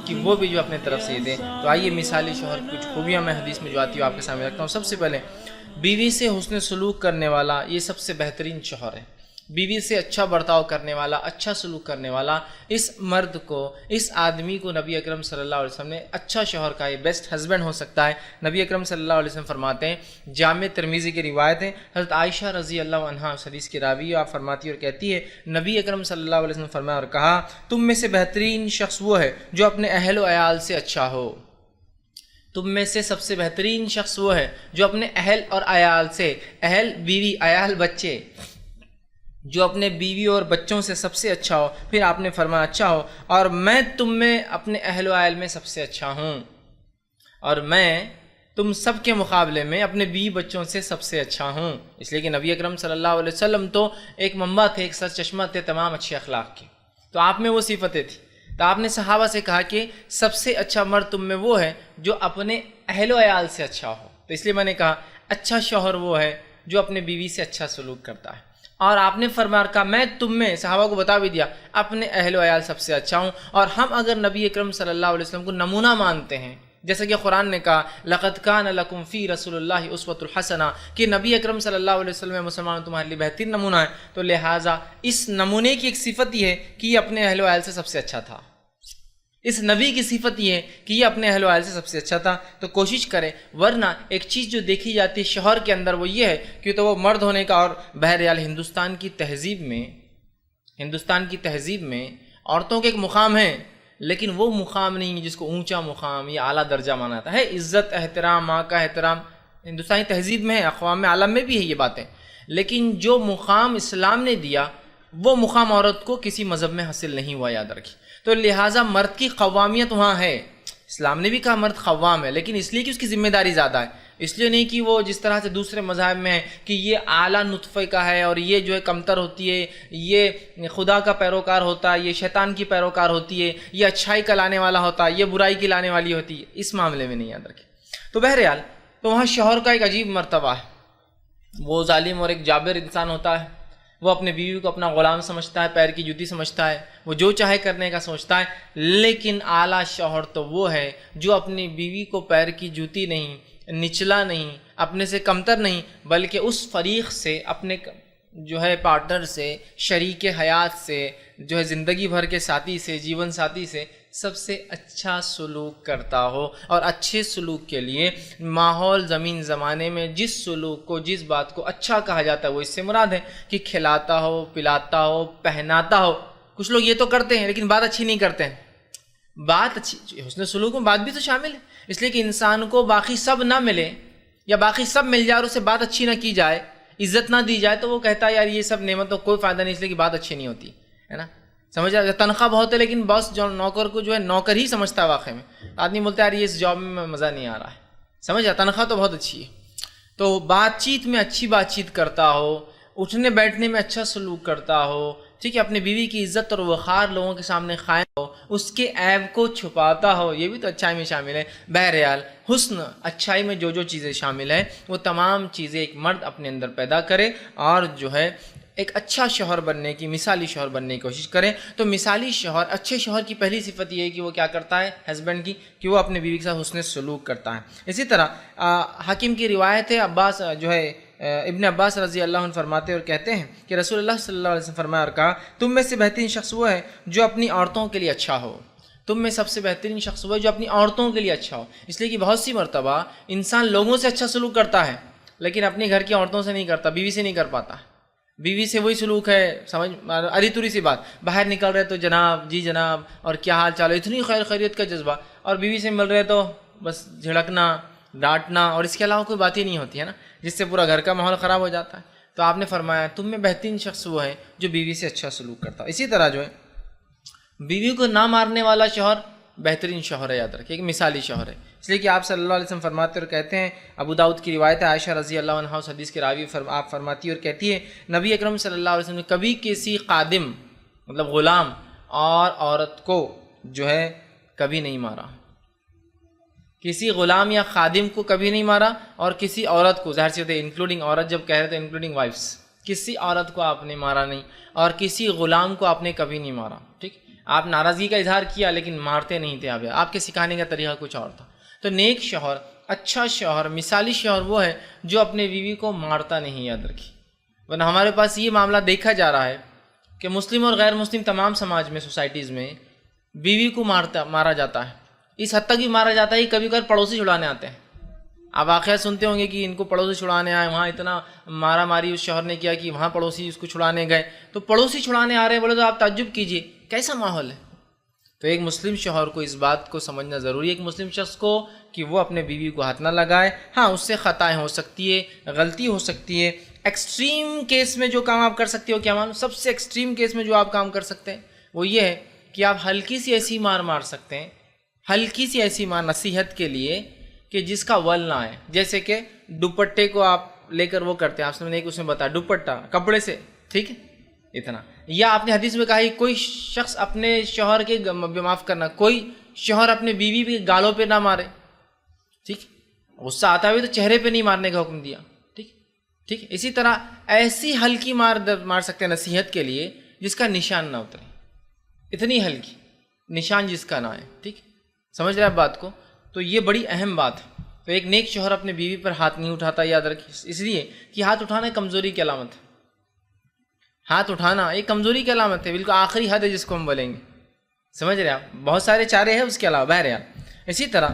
کہ وہ بھی جو اپنے طرف سے دیں. تو آئیے مثالی شوہر کچھ خوبیاں میں حدیث میں جو آتی ہے آپ کے سامنے رکھتا ہوں. سب سے پہلے بیوی سے حسن سلوک کرنے والا یہ سب سے بہترین شوہر ہے. بیوی سے اچھا برتاؤ کرنے والا، اچھا سلوک کرنے والا، اس مرد کو، اس آدمی کو نبی اکرم صلی اللہ علیہ وسلم نے اچھا شوہر کہا، یہ بیسٹ ہسبینڈ ہو سکتا ہے. نبی اکرم صلی اللہ علیہ وسلم فرماتے ہیں، جامع ترمذی کی روایت ہے، حضرت عائشہ رضی اللہ عنہا اس حدیث کی راوی آپ فرماتی اور کہتی ہے، نبی اکرم صلی اللہ علیہ وسلم نے فرمایا اور کہا، تم میں سے بہترین شخص وہ ہے جو اپنے اہل و عیال سے اچھا ہو. تم میں سے سب سے بہترین شخص وہ ہے جو اپنے اہل اور عیال سے، اہل بیوی، عیال بچے، جو اپنے بیوی اور بچوں سے سب سے اچھا ہو. پھر آپ نے فرمایا اچھا ہو، اور میں تم میں اپنے اہل و عیال میں سب سے اچھا ہوں، اور میں تم سب کے مقابلے میں اپنے بیوی بچوں سے سب سے اچھا ہوں. اس لیے کہ نبی اکرم صلی اللہ علیہ وسلم تو ایک منبع تھے، ایک سر چشمہ تھے تمام اچھے اخلاق کے. تو آپ میں وہ صفتیں تھیں. تو آپ نے صحابہ سے کہا کہ سب سے اچھا مرد تم میں وہ ہے جو اپنے اہل و عیال سے اچھا ہو. تو اس لیے میں نے کہا اچھا شوہر وہ ہے جو اپنے بیوی سے اچھا سلوک کرتا ہے. اور آپ نے فرمایا کہا میں تم میں، صحابہ کو بتا بھی دیا، اپنے اہل و عیال سب سے اچھا ہوں. اور ہم اگر نبی اکرم صلی اللہ علیہ وسلم کو نمونہ مانتے ہیں، جیسا کہ قرآن نے کہا لَقَدْ كَانَ لَكُمْ فِي رَسُولِ اللَّهِ أُسْوَةٌ حَسَنَةٌ، کہ نبی اکرم صلی اللہ علیہ وسلم مسلمان تمہارے لیے بہترین نمونہ ہے. تو لہٰذا اس نمونے کی ایک صفت یہ ہے کہ یہ اپنے اہل و عیال سے سب سے اچھا تھا. اس نبی کی صفت یہ ہے کہ یہ اپنے اہل و عیال سے سب سے اچھا تھا. تو کوشش کریں، ورنہ ایک چیز جو دیکھی جاتی ہے شوہر کے اندر وہ یہ ہے کہ تو وہ مرد ہونے کا، اور بہرحال ہندوستان کی تہذیب میں عورتوں کے ایک مقام ہے، لیکن وہ مقام نہیں جس کو اونچا مقام یا اعلیٰ درجہ مانا جاتا ہے. عزت، احترام، ماں کا احترام ہندوستانی تہذیب میں ہے، اقوام عالم میں بھی ہے یہ باتیں، لیکن جو مقام اسلام نے دیا وہ مقام عورت کو کسی مذہب میں حاصل نہیں ہوا، یاد رکھیں. تو لہٰذا مرد کی قوامیت وہاں ہے. اسلام نے بھی کہا مرد قوام ہے، لیکن اس لیے کہ اس کی ذمہ داری زیادہ ہے، اس لیے نہیں کہ وہ جس طرح سے دوسرے مذاہب میں ہے کہ یہ اعلیٰ نطفے کا ہے اور یہ جو ہے کمتر ہوتی ہے، یہ خدا کا پیروکار ہوتا ہے، یہ شیطان کی پیروکار ہوتی ہے، یہ اچھائی کا لانے والا ہوتا ہے، یہ برائی کی لانے والی ہوتی ہے. اس معاملے میں نہیں، یاد رکھیں. تو بہرحال تو وہاں شوہر کا ایک عجیب مرتبہ ہے. وہ ظالم اور ایک جابر انسان ہوتا ہے، وہ اپنے بیوی کو اپنا غلام سمجھتا ہے، پیر کی جوتی سمجھتا ہے، وہ جو چاہے کرنے کا سوچتا ہے. لیکن اعلیٰ شوہر تو وہ ہے جو اپنی بیوی کو پیر کی جوتی نہیں، نچلا نہیں، اپنے سے کمتر نہیں، بلکہ اس فریق سے، اپنے جو ہے پارٹنر سے، شریک حیات سے، جو ہے زندگی بھر کے ساتھی سے، جیون ساتھی سے سب سے اچھا سلوک کرتا ہو. اور اچھے سلوک کے لیے ماحول زمین زمانے میں جس سلوک کو، جس بات کو اچھا کہا جاتا ہے وہ اس سے مراد ہے کہ کھلاتا ہو، پلاتا ہو، پہناتا ہو. کچھ لوگ یہ تو کرتے ہیں لیکن بات اچھی نہیں کرتے ہیں. بات اچھی، حسن سلوک میں بات بھی تو شامل ہے. اس لیے کہ انسان کو باقی سب نہ ملے یا باقی سب مل جائے اور اسے بات اچھی نہ کی جائے، عزت نہ دی جائے، تو وہ کہتا ہے یار یہ سب نعمت تو کوئی فائدہ نہیں، اس لیے کہ بات اچھی نہیں ہوتی ہے نا. سمجھ آ، تنخواہ بہت ہے لیکن باس جو نوکر کو جو ہے نوکر ہی سمجھتا ہے. واقعی میں آدمی بولتا ہے یار یہ اس جاب میں مزہ نہیں آ رہا ہے. سمجھ آ، تنخواہ تو بہت اچھی ہے. تو بات چیت میں اچھی بات چیت کرتا ہو، اٹھنے بیٹھنے میں اچھا سلوک کرتا ہو، ٹھیک ہے، اپنی بیوی کی عزت اور وقار لوگوں کے سامنے قائم ہو، اس کے عیب کو چھپاتا ہو، یہ بھی تو اچھائی میں شامل ہے. بہرحال حسن، اچھائی میں جو جو چیزیں شامل ہیں وہ تمام چیزیں ایک مرد اپنے اندر پیدا کرے اور جو ہے ایک اچھا شوہر بننے کی، مثالی شوہر بننے کی کوشش کریں. تو مثالی شوہر، اچھے شوہر کی پہلی صفت یہ ہے کہ وہ کیا کرتا ہے ہسبینڈ کی، کہ وہ اپنے بیوی کے ساتھ حسن سلوک کرتا ہے. اسی طرح حاکم کی روایت ہے، عباس جو ہے ابن عباس رضی اللہ عنہ فرماتے اور کہتے ہیں کہ رسول اللہ صلی اللہ علیہ وسلم فرمایا اور کہا، تم میں سے بہترین شخص وہ ہے جو اپنی عورتوں کے لیے اچھا ہو. تم میں سب سے بہترین شخص وہ ہے جو اپنی عورتوں کے لیے اچھا ہو. اس لیے کہ بہت سی مرتبہ انسان لوگوں سے اچھا سلوک کرتا ہے لیکن اپنے گھر کی عورتوں سے نہیں کرتا، بیوی سے نہیں کر پاتا. بیوی سے وہی سلوک ہے، سمجھ اری توری سی بات، باہر نکل رہے تو جناب، جی جناب، اور کیا حال چال ہے، اتنی خیر خیریت کا جذبہ، اور بیوی سے مل رہے تو بس جھڑکنا، ڈانٹنا، اور اس کے علاوہ کوئی بات ہی نہیں ہوتی ہے نا، جس سے پورا گھر کا ماحول خراب ہو جاتا ہے. تو آپ نے فرمایا تم میں بہترین شخص وہ ہے جو بیوی سے اچھا سلوک کرتا ہے. اسی طرح جو ہے بیوی کو نہ مارنے والا شوہر بہترین شوہر ہے، یاد رکھیے، ایک مثالی شوہر ہے. اس لیے کہ آپ صلی اللہ علیہ وسلم فرماتے اور کہتے ہیں، ابو داؤد کی روایت ہے، عائشہ رضی اللہ عنہا اس حدیث کے راوی آپ فرماتی اور کہتی ہے، نبی اکرم صلی اللہ علیہ وسلم نے کبھی کسی خادم، مطلب غلام اور عورت کو جو ہے کبھی نہیں مارا. کسی غلام یا خادم کو کبھی نہیں مارا، اور کسی عورت کو، ظاہر سی ہوتے انکلوڈنگ عورت جب کہہ رہے تھے انکلوڈنگ وائفس، کسی عورت کو آپ نے مارا نہیں، اور کسی غلام کو آپ نے کبھی نہیں مارا. ٹھیک، آپ ناراضگی کا اظہار کیا لیکن مارتے نہیں تھے، آپ کے سکھانے کا طریقہ کچھ اور تھا۔ تو نیک شوہر، اچھا شوہر، مثالی شوہر وہ ہے جو اپنے بیوی کو مارتا نہیں، یاد رکھیے۔ ورنہ ہمارے پاس یہ معاملہ دیکھا جا رہا ہے کہ مسلم اور غیر مسلم تمام سماج میں، سوسائٹیز میں بیوی کو مارا جاتا ہے، اس حد تک بھی مارا جاتا ہے کہ کبھی کبھار پڑوسی چھڑانے آتے ہیں۔ آپ واقعات سنتے ہوں گے کہ ان کو پڑوسی چھڑانے آئے، وہاں اتنا مارا ماری اس شوہر نے کیا کہ وہاں پڑوسی اس کو چھڑانے گئے۔ تو پڑوسی چھڑانے آ رہے ہیں بولے تو آپ تعجب کیجئے کیسا ماحول ہے۔ تو ایک مسلم شوہر کو اس بات کو سمجھنا ضروری ہے، ایک مسلم شخص کو، کہ وہ اپنے بیوی کو ہاتھ نہ لگائے۔ ہاں اس سے خطائیں ہو سکتی ہے، غلطی ہو سکتی ہے۔ ایکسٹریم کیس میں جو کام آپ کر سکتے ہو، کیا معلوم، سب سے ایکسٹریم کیس میں جو آپ کام کر سکتے ہیں وہ یہ ہے کہ آپ ہلکی سی ایسی مار سکتے ہیں، ہلکی سی ایسی مار نصیحت کے لیے کہ جس کا ول نہ آئے۔ جیسے کہ دوپٹے کو آپ لے کر وہ کرتے ہیں، آپ نے اس میں بتایا دوپٹہ کپڑے سے، ٹھیک ہے اتنا۔ یا آپ نے حدیث میں کہا کہ کوئی شخص اپنے شوہر کے معاف کرنا، کوئی شوہر اپنے بیوی کے گالوں پہ نہ مارے، ٹھیک، غصہ آتا ہوئے تو چہرے پہ نہیں مارنے کا حکم دیا، ٹھیک۔ اسی طرح ایسی ہلکی مار سکتے ہیں نصیحت کے لیے جس کا نشان نہ اترے، اتنی ہلکی نشان جس کا نہ آئے، ٹھیک، سمجھ رہے آپ بات کو؟ تو یہ بڑی اہم بات ہے۔ تو ایک نیک شوہر اپنے بیوی پر ہاتھ نہیں اٹھاتا، یاد رکھیے، اس لیے کہ ہاتھ اٹھانا کمزوری کی علامت ہے۔ ہاتھ اٹھانا ایک کمزوری کی علامت ہے، بالکل آخری حد ہے جس کو ہم بولیں گے، سمجھ رہے آپ؟ بہت سارے چارے ہیں اس کے علاوہ، بہرحال اسی طرح